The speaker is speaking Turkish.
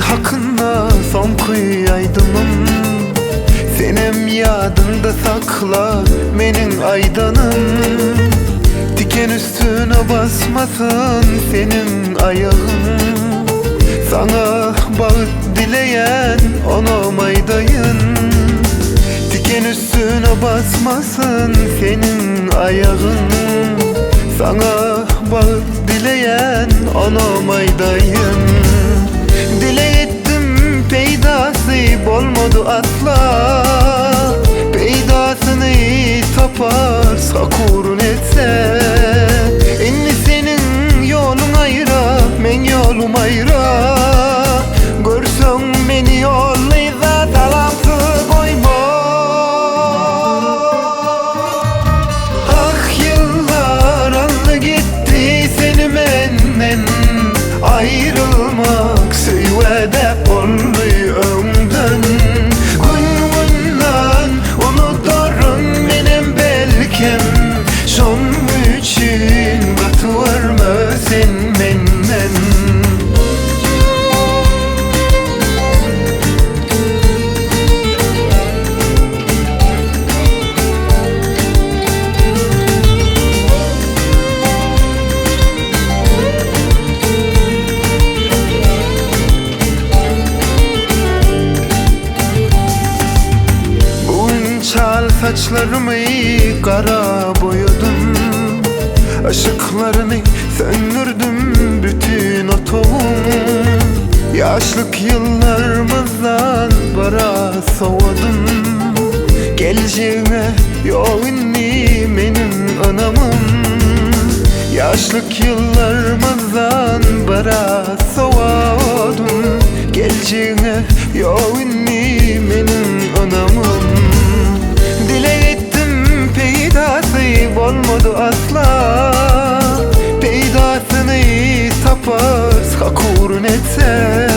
hakkında son koyaydımım. Senem yadında sakla menin aydanım. Diken üstüne basmasın senin ayağın. Sana bağıt dileyen ona maydayın. Diken üstüne basmasın senin ayağın. Sana bağıt dileyen ona maydayın. Dile ettim peydası olmadı asla. Peydasını taparsa kurun etse. İnni senin yolun ayra, men yolum ayra. Görsen beni yollayza tarafı koyma. Ah yıllar aldı gitti seni menden. Ayrılmak süvede oldu ömden. Gününden unuturum benim belkem. Şom için batırma sen menden. Çal saçlarımı kara boyadım. Aşıklarını söndürdüm bütün o tohum. Yaşlık yıllarımızdan bara soğudum. Geleceğine yok inni benim anamım. Yaşlık yıllarımızdan bara soğudum. Geleceğine yok inni benim anamım. Dile ettim peydası olmadı asla. Peydasını taparsa kurun etse.